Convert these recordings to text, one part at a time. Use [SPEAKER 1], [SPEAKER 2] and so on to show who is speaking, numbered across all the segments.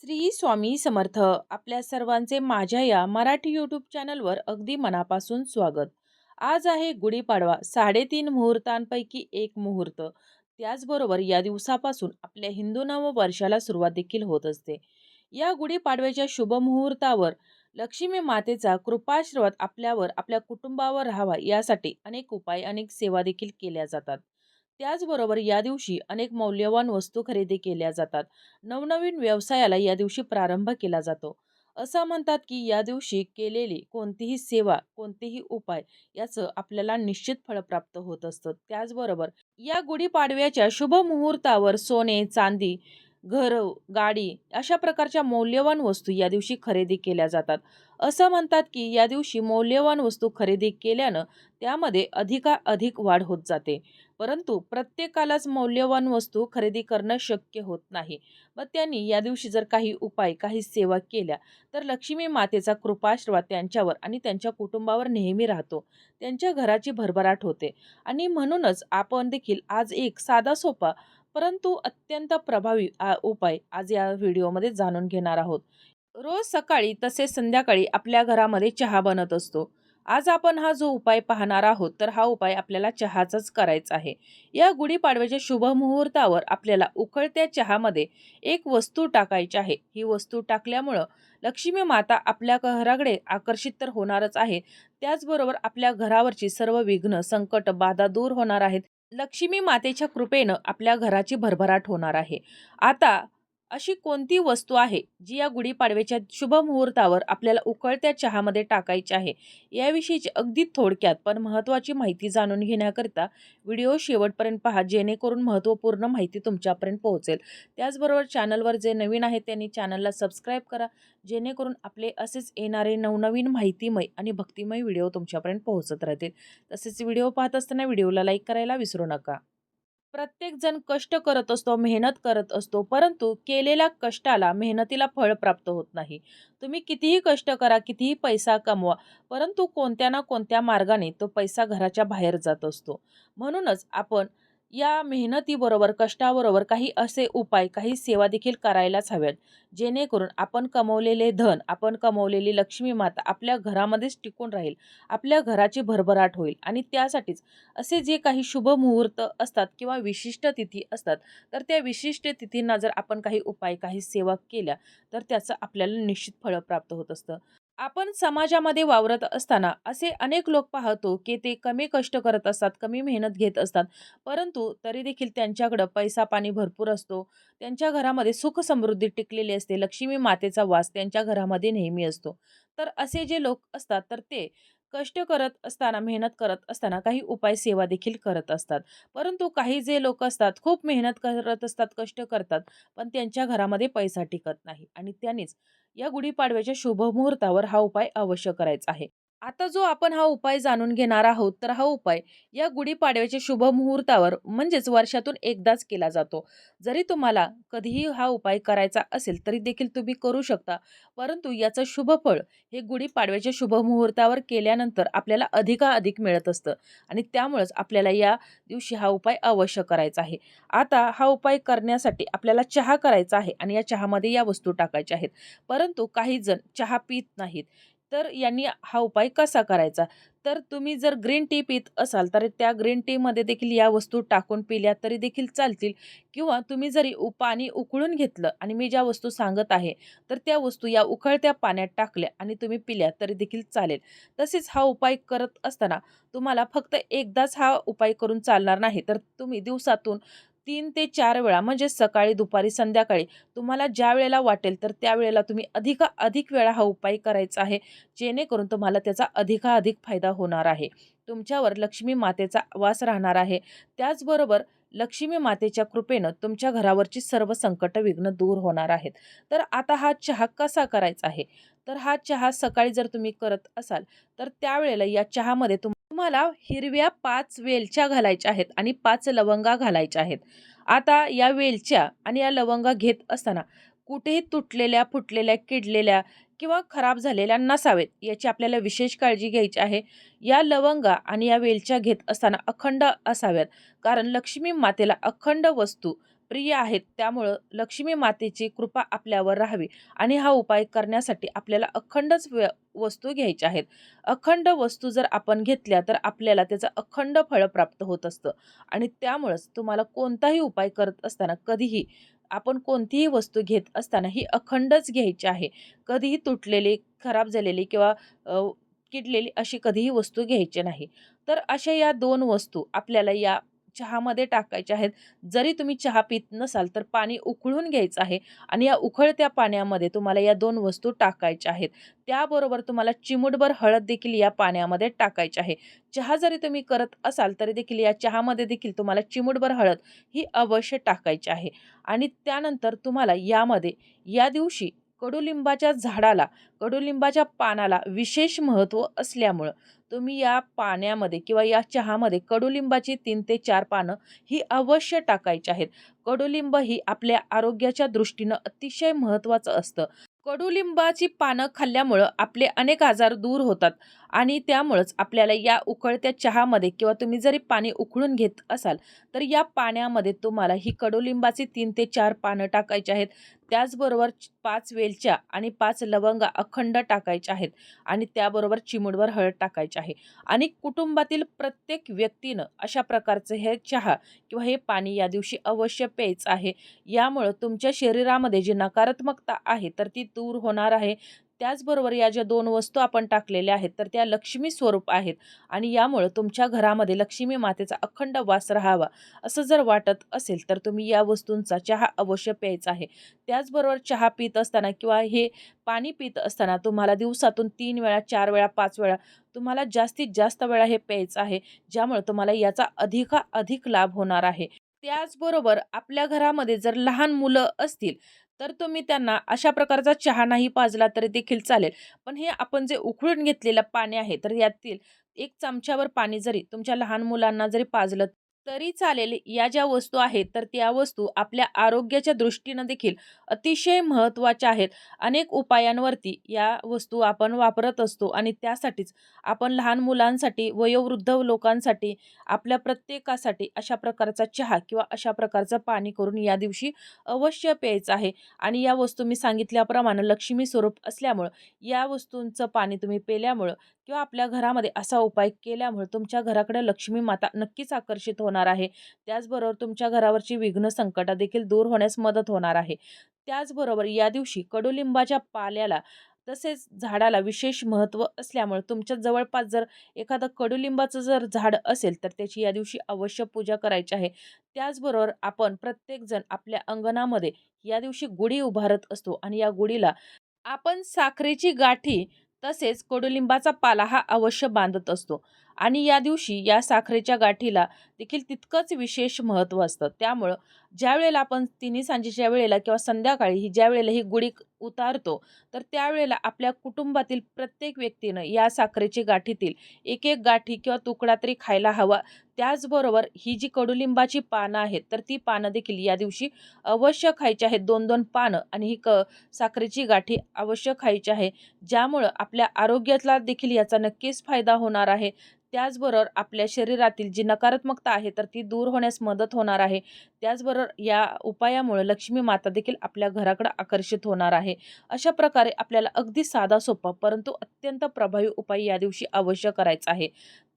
[SPEAKER 1] श्री स्वामी समर्थ. आपल्या सर्वांचे माझ्या या मराठी यूट्यूब चॅनलवर अगदी मनापासून स्वागत. आज आहे गुढीपाडवा. 3.5 मुहूर्तांपैकी एक मुहूर्त. त्याचबरोबर या दिवसापासून आपल्या हिंदू नववर्षाला सुरुवात देखील होत असते. या गुढीपाडव्याच्या शुभ मुहूर्तावर लक्ष्मी मातेचा कृपाआशीर्वाद आपल्यावर, आपल्या कुटुंबावर राहावा यासाठी अनेक उपाय, अनेक सेवा देखील केल्या जातात. त्याचबरोबर या दिवशी अनेक मौल्यवान वस्तू खरेदी केल्या जातात. नवनवीन व्यवसायाला या दिवशी प्रारंभ केला जातो. असं म्हणतात की या दिवशी केलेली कोणतीही सेवा, कोणतेही उपाय याचं आपल्याला निश्चित फळ प्राप्त होत असतं. त्याचबरोबर या गुढीपाडव्याच्या शुभ मुहूर्तावर सोने, चांदी, घर, गाडी अशा प्रकारच्या मौल्यवान वस्तू या दिवशी खरेदी केल्या जातात. असं म्हणतात की या दिवशी मौल्यवान वस्तू खरेदी केल्यानं त्यामध्ये अधिकाधिक वाढ होत जाते. परंतु प्रत्येकालाच मौल्यवान वस्तू खरेदी करणं शक्य होत नाही. मग त्यांनी या दिवशी जर काही उपाय, काही सेवा केल्या, तर लक्ष्मी मातेचा कृपाआशीर्वाद त्यांच्यावर आणि त्यांच्या कुटुंबावर नेहमी राहतो. त्यांच्या घराची भरभराट होते आणि म्हणूनच आपण देखील आज एक साधा सोपा परंतु अत्यंत प्रभावी उपाय आज या व्हिडिओमध्ये जाणून घेणार आहोत. रोज सकाळी तसेच संध्याकाळी आपल्या घरामध्ये चहा बनत असतो. आज आपण हा जो उपाय पाहणार आहोत, तर हा उपाय आपल्याला चहाचाच करायचा आहे. या गुढीपाडव्याच्या शुभ मुहूर्तावर आपल्याला उकळत्या चहामध्ये एक वस्तू टाकायची आहे. ही वस्तू टाकल्यामुळं लक्ष्मी माता आपल्या घराकडे आकर्षित तर होणारच आहे. त्याचबरोबर आपल्या घरावरची सर्व विघ्न, संकट, बाधा दूर होणार आहेत. लक्ष्मी मातेच्या कृपेनं आपल्या घराची भरभराट होणार आहे. आता अशी कोणती वस्तू आहे जी या गुढीपाडव्याच्या शुभ मुहूर्तावर आपल्याला उकळत्या चहामध्ये टाकायची आहे, याविषयीची अगदी थोडक्यात पण महत्त्वाची माहिती जाणून घेण्याकरिता व्हिडिओ शेवटपर्यंत पहा, जेणेकरून महत्त्वपूर्ण माहिती तुमच्यापर्यंत पोहोचेल. त्याचबरोबर चॅनलवर जे नवीन आहेत त्यांनी चॅनलला सबस्क्राईब करा, जेणेकरून आपले असेच येणारे नवनवीन माहितीमय आणि भक्तिमय व्हिडिओ तुमच्यापर्यंत पोहोचत राहतील. तसेच व्हिडिओ पाहत असताना व्हिडिओला लाईक करायला विसरू नका. प्रत्येक जण कष्ट करत असतो, मेहनत करत असतो, परंतु केलेल्या कष्टाला, मेहनतीला फळ प्राप्त होत नाही. तुम्ही कितीही कष्ट करा, कितीही पैसा कमवा, परंतु कोणत्या ना कोणत्या मार्गाने तो पैसा घराच्या बाहेर जात असतो. म्हणूनच आपण या मेहनतीबरोबर, कष्टाबरोबर काही असे उपाय, काही सेवा देखील करायलाच हव्यात. जेणेकरून आपण कमवलेले धन, आपण कमवलेली लक्ष्मी माता आपल्या घरामध्येच टिकून राहील. आपल्या घराची भरभराट होईल आणि त्यासाठीच असे जे काही शुभ मुहूर्त असतात किंवा विशिष्ट तिथी असतात, तर त्या विशिष्ट तिथींना जर आपण काही उपाय, काही सेवा केल्या, तर त्याचं आपल्याला निश्चित फळ प्राप्त होत असतं. आपण समाजामध्ये वावरत असताना असे अनेक लोक पाहतो, की ते कमी कष्ट करत असतात, कमी मेहनत घेत असतात, परंतु तरी देखील त्यांच्याकडं पैसा-पाणी भरपूर असतो. त्यांच्या घरामध्ये सुख-समृद्धी टिकलेली असते. लक्ष्मी मातेचा वास त्यांच्या घरामध्ये नेहमी असतो. तर असे जे लोक असतात, तर ते कष्ट करत असताना, मेहनत करत असताना काही उपाय सेवा देखील करत असतात. परंतु काही जे लोक असतात, खूप मेहनत करत असतात, कष्ट करतात, पण त्यांच्या घरामध्ये पैसा टिकत नाही आणि त्यांनीच या गुढीपाडव्याच्या शुभ मुहूर्तावर हा उपाय अवश्य करायचा आहे. आता जो आपण हा उपाय जाणून घेणार आहोत, तर हा उपाय या गुढीपाडव्याच्या शुभ मुहूर्तावर म्हणजेच वर्षातून एकदाच केला जातो. जरी तुम्हाला कधीही हा उपाय करायचा असेल, तरी देखील तुम्ही करू शकता. परंतु याचं शुभ फळ हे गुढीपाडव्याच्या शुभ मुहूर्तावर केल्यानंतर आपल्याला अधिकाधिक मिळत असतं आणि त्यामुळेच आपल्याला या दिवशी हा उपाय अवश्य करायचा आहे. आता हा उपाय करण्यासाठी आपल्याला चहा करायचा आहे आणि या चहामध्ये या वस्तू टाकायच्या आहेत. परंतु काही जण चहा पीत नाहीत. तर यांनी हा उपाय कसा करायचा? तर तुम्ही जर ग्रीन टी पीत असाल, तर त्या ग्रीन टीमध्ये देखील या वस्तू टाकून पिल्या तरी देखील चालतील किंवा तुम्ही जरी पाणी उकळून घेतलं आणि मी ज्या वस्तू सांगत आहे, तर त्या वस्तू या उकळत्या पाण्यात टाकल्या आणि तुम्ही पिल्या तरी देखील चालेल. तसेच हा उपाय करत असताना तुम्हाला फक्त एकदाच हा उपाय करून चालणार नाही, तर तुम्ही दिवसातून 3 ते 4 वेळा म्हणजे सकाळी, दुपारी, संध्याकाळी तुम्हाला ज्या वेळेला वाटेल तर त्यावेळेला तुम्ही अधिक वेळा हा उपाय करायचा आहे. जेणेकरून तुम्हाला त्याचा अधिकाधिक फायदा होणार आहे. तुमच्यावर लक्ष्मी मातेचा वास राहणार आहे. त्याचबरोबर लक्ष्मी मातेच्या कृपेनं तुमच्या घरावरची सर्व संकट, विघ्न दूर होणार आहेत. तर आता हा चहा कसा करायचा आहे? तर हा चहा सकाळी जर तुम्ही करत असाल, तर त्यावेळेला या चहामध्ये तुम्हाला हिरव्या 5 वेलच्या घालायच्या आहेत आणि 5 लवंगा घालायच्या आहेत. आता या वेलच्या आणि या लवंगा घेत असताना कुठेही तुटलेल्या, फुटलेल्या, किडलेल्या किंवा खराब झालेल्या नसावेत, याची आपल्याला विशेष काळजी घ्यायची आहे. या लवंगा आणि या वेलच्या घेत असताना अखंड असाव्यात. कारण लक्ष्मी मातेला अखंड वस्तू प्रिय आहेत. त्यामुळं लक्ष्मी मातेची कृपा आपल्यावर राहावी आणि हा उपाय करण्यासाठी आपल्याला अखंडच वस्तू घ्यायच्या आहेत. अखंड वस्तू जर आपण घेतल्या तर आपल्याला त्याचं अखंड फळ प्राप्त होत असतं आणि त्यामुळंच तुम्हाला कोणताही उपाय करत असताना कधीही आपण कोणतीही वस्तू घेत असताना ही अखंडच घ्यायची आहे. कधीही तुटलेली, खराब झालेली किंवा किडलेली अशी कधीही वस्तू घ्यायची नाही. तर अशा या 2 वस्तू आपल्याला या चहामध्ये टाकायच्या आहेत. जरी तुम्ही चहा पीत नसाल तर पाणी उकळून घ्यायचं आहे आणि या उकळत्या पाण्यामध्ये तुम्हाला या 2 वस्तू टाकायच्या आहेत. त्याबरोबर तुम्हाला चिमूटभर हळद देखील या पाण्यामध्ये टाकायची आहे. चहा जरी तुम्ही करत असाल तरी देखील या चहामध्ये देखील तुम्हाला चिमूटभर हळद ही अवश्य टाकायची आहे आणि त्यानंतर तुम्हाला यामध्ये या दिवशी कडुलिंबाच्या झाडाला, कडुलिंबाच्या पानाला विशेष महत्त्व असल्यामुळं तुम्ही या पाण्यामध्ये किंवा या चहामध्ये कडुलिंबाची 3 ते 4 पानं ही अवश्य टाकायची आहेत. कडुलिंब ही आपल्या आरोग्याच्या दृष्टीनं अतिशय महत्त्वाचं असतं. कडुलिंबाची पानं खाल्ल्यामुळं आपले अनेक आजार दूर होतात आणि त्यामुळंच आपल्याला या उकळत्या चहामध्ये किंवा तुम्ही जरी पाणी उकळून घेत असाल, तर या पाण्यामध्ये तुम्हाला ही कडुलिंबाची 3 ते 4 पानं टाकायची आहेत. त्याचबरोबर 5 वेलच्या आणि 5 लवंगा अखंड टाकायच्या आहेत आणि त्याबरोबर चिमूटभर हळद टाकायची आहे आणि कुटुंबातील प्रत्येक व्यक्तीनं अशा प्रकारचं हे चहा किंवा हे पाणी या दिवशी अवश्य प्यायचं आहे. यामुळं तुमच्या शरीरामध्ये जी नकारात्मकता आहे तर ती दूर होणार आहे. त्याचबरोबर या ज्या 2 वस्तू आपण टाकलेल्या आहेत तर त्या लक्ष्मी स्वरूप आहेत आणि यामुळं तुमच्या घरामध्ये लक्ष्मी मातेचा अखंड वास राहावा असं जर वाटत असेल तर तुम्ही या वस्तूंचा चहा अवश्य प्यायचा आहे. त्याचबरोबर चहा पीत असताना किंवा हे पाणी पीत असताना तुम्हाला दिवसातून 3 वेळा, 4 वेळा, 5 वेळा तुम्हाला जास्तीत जास्त वेळा हे प्यायचं आहे. ज्यामुळे तुम्हाला याचा अधिक लाभ होणार आहे. त्याचबरोबर आपल्या घरामध्ये जर लहान मुलं असतील, तर तुम्ही त्यांना अशा प्रकारचा चहा नाही पाजला तरी देखील चालेल. पण हे आपण जे उकळून घेतलेलं पाणी आहे, तर यातील 1 चमच्याभर पाणी जरी तुमच्या लहान मुलांना जरी पाजलं तरी चालेल. या ज्या वस्तू आहेत, तर त्या वस्तू आपल्या आरोग्याच्या दृष्टीनं देखील अतिशय महत्त्वाच्या आहेत. अनेक उपायांवरती या वस्तू आपण वापरत असतो आणि त्यासाठीच आपण लहान मुलांसाठी, वयोवृद्ध लोकांसाठी, आपल्या प्रत्येकासाठी अशा प्रकारचा चहा किंवा अशा प्रकारचं पाणी करून या दिवशी अवश्य प्यायचं आहे. आणि या वस्तू मी सांगितल्याप्रमाणे लक्ष्मी स्वरूप असल्यामुळं या वस्तूंचं पाणी तुम्ही पिल्यामुळं किंवा आपल्या घरामध्ये असा उपाय केल्यामुळे तुमच्या घराकडे लक्ष्मी माता नक्कीच आकर्षित होणार आहे. त्याचबरोबर तुमच्या घरावरची विघ्न संकटं देखील दूर होण्यास मदत होणार आहे. त्याचबरोबर या दिवशी कडुलिंबाच्या पाल्याला तसेच झाडाला विशेष महत्त्व असल्यामुळे तुमच्या जवळपास जर एखादं कडुलिंबाचं जर झाड असेल तर त्याची या दिवशी अवश्य पूजा करायची आहे. त्याचबरोबर आपण प्रत्येकजण आपल्या अंगणामध्ये या दिवशी गुढी उभारत असतो आणि या गुढीला आपण साखरेची गाठी तसेच कडुलिंबाचा पाला हा अवश्य बांधत असतो आणि या दिवशी या साखरेच्या गाठीला देखील तितकंच विशेष महत्त्व असतं. त्यामुळं ज्यावेळेला आपण तिन्ही सांजेच्या वेळेला किंवा संध्याकाळी ज्या वेळेला ही गुढी उतारतो, तर त्यावेळेला आपल्या कुटुंबातील प्रत्येक व्यक्तीनं या साखरेची गाठीतील एक गाठी किंवा तुकडा तरी खायला हवा. त्याचबरोबर ही जी कडुलिंबाची पानं आहेत, तर ती पानं देखील या दिवशी अवश्य खायची आहेत. 2-2 पानं आणि ही साखरेची गाठी अवश्य खायची आहे. ज्यामुळं आपल्या आरोग्याला देखील याचा नक्कीच फायदा होणार आहे. त्याचबरोबर आपल्या शरीरातील जी नकारात्मकता आहे तर ती दूर होण्यास मदत होणार आहे. त्याचबरोबर या उपायामुळे लक्ष्मी माता देखील आपल्या घराकडे आकर्षित होणार आहे. अशा प्रकारे आपल्याला अगदी साधा सोपा परंतु अत्यंत प्रभावी उपाय या दिवशी अवश्य करायचा आहे.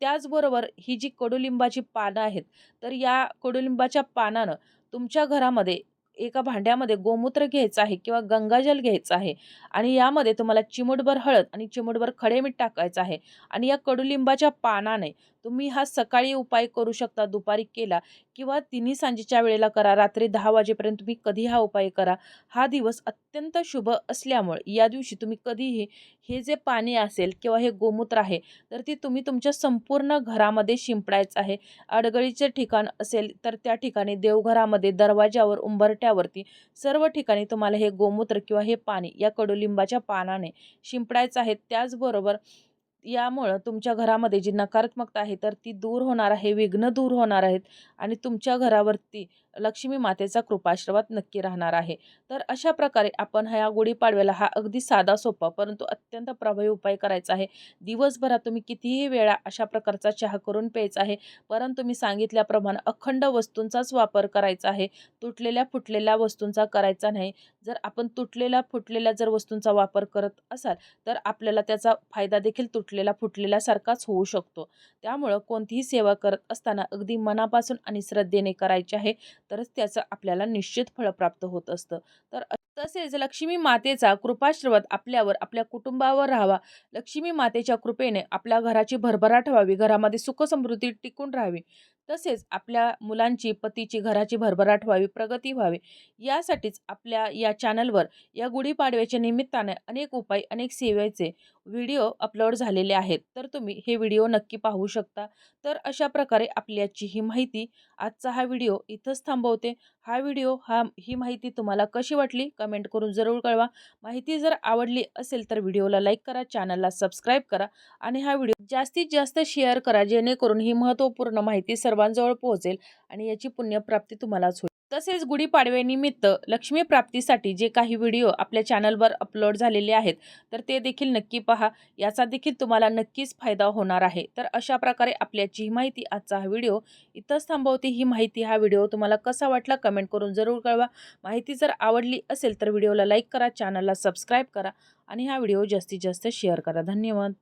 [SPEAKER 1] त्याचबरोबर ही जी कडुलिंबाची पानं आहेत, तर या कडुलिंबाच्या पानानं तुमच्या घरामध्ये एका भांड्यामध्ये गोमूत्र घ्यायचं आहे किंवा गंगाजल घ्यायचं आहे आणि यामध्ये तुम्हाला चिमूटभर हळद आणि चिमूटभर खडे मीठ टाकायचं आहे आणि या कडुलिंबाच्या पानाने तुम्ही हा सकाळी उपाय करू शकता, दुपारी केला किंवा तिन्ही सांजेच्या वेळेला करा. रात्री 10 वाजेपर्यंत तुम्ही कधी हा उपाय करा. हा दिवस अत्यंत शुभ असल्यामुळे या दिवशी तुम्ही कधीही हे जे पाणी असेल किंवा हे गोमूत्र आहे, तर ते तुम्ही तुमच्या संपूर्ण घरामध्ये शिंपडायचं आहे. अडगळीचे ठिकाण असेल तर त्या ठिकाणी, देवघरामध्ये, दरवाजावर, उंबरठ्यावरती सर्व ठिकाणी तुम्हाला हे गोमूत्र किंवा हे पाणी या कडुलिंबाच्या पानाने शिंपडायचं आहे. त्याचबरोबर यामुळं तुमच्या घरामध्ये जी नकारात्मकता आहे तर ती दूर होणार आहे, विघ्न दूर होणार आहेत आणि तुमच्या घरावरती लक्ष्मी मातेचा कृपाआशीर्वाद नक्की राहणार आहे. तर अशा प्रकारे आपण ह्या गुढीपाडव्याला हा अगदी साधा सोपा परंतु अत्यंत प्रभावी उपाय करायचा आहे. दिवसभरात तुम्ही कितीही वेळा अशा प्रकारचा चहा करून प्यायचा आहे. परंतु मी सांगितल्याप्रमाणे अखंड वस्तूंचाच वापर करायचा आहे. तुटलेल्या फुटलेल्या वस्तूंचा करायचा नाही. जर आपण तुटलेल्या फुटलेल्या जर वस्तूंचा वापर करत असाल तर आपल्याला त्याचा फायदा देखील तुटलेला फुटलेल्यासारखाच होऊ शकतो. त्यामुळं कोणतीही सेवा करत असताना अगदी मनापासून आणि श्रद्धेने करायची आहे. तरच त्याचं आपल्याला निश्चित फळ प्राप्त होत असतं. तर तसेच लक्ष्मी मातेचा कृपाआशीर्वाद आपल्यावर, आपल्या कुटुंबावर राहावा. लक्ष्मी मातेच्या कृपेने आपल्या घराची भरभराट व्हावी, घरामध्ये सुख समृद्धी टिकून राहावी. तसेच आपल्या मुलांची, पतीची, घराची भरभराट व्हावी, प्रगती व्हावी यासाठीच आपल्या या चॅनलवर या गुढीपाडव्याच्या निमित्ताने अनेक उपाय, अनेक सेवेचे व्हिडिओ अपलोड झालेले आहेत. तर तुम्ही हे व्हिडिओ नक्की पाहू शकता. तर अशा प्रकारे आपली आजची ही माहिती, आजचा हा व्हिडिओ इथंच थांबवते. ही माहिती तुम्हाला कशी वाटली कमेंट करून जरूर कळवा. माहिती जर आवडली असेल तर व्हिडिओला लाईक करा, चॅनलला सबस्क्राईब करा आणि हा व्हिडिओ जास्तीत जास्त शेअर करा जेणेकरून ही महत्त्वपूर्ण माहिती सर्वांजवळ पोहोचेल आणि याची पुण्यप्राप्ती तुम्हालाच होईल. तसेच गुढीपाडव्यानिमित्त लक्ष्मी प्राप्तीसाठी जे काही व्हिडिओ आपल्या चॅनलवर अपलोड झालेले आहेत तर ते देखील नक्की पहा. याचा देखील तुम्हाला नक्कीच फायदा होणार आहे. तर अशा प्रकारे आपल्याची ही माहिती, आजचा हा व्हिडिओ इथंच थांबवते. ही माहिती, हा व्हिडिओ तुम्हाला कसा वाटला कमेंट करून जरूर कळवा. माहिती जर आवडली असेल तर व्हिडिओला लाईक करा, चॅनलला सबस्क्राईब करा आणि हा व्हिडिओ जास्तीत जास्त शेअर करा. धन्यवाद.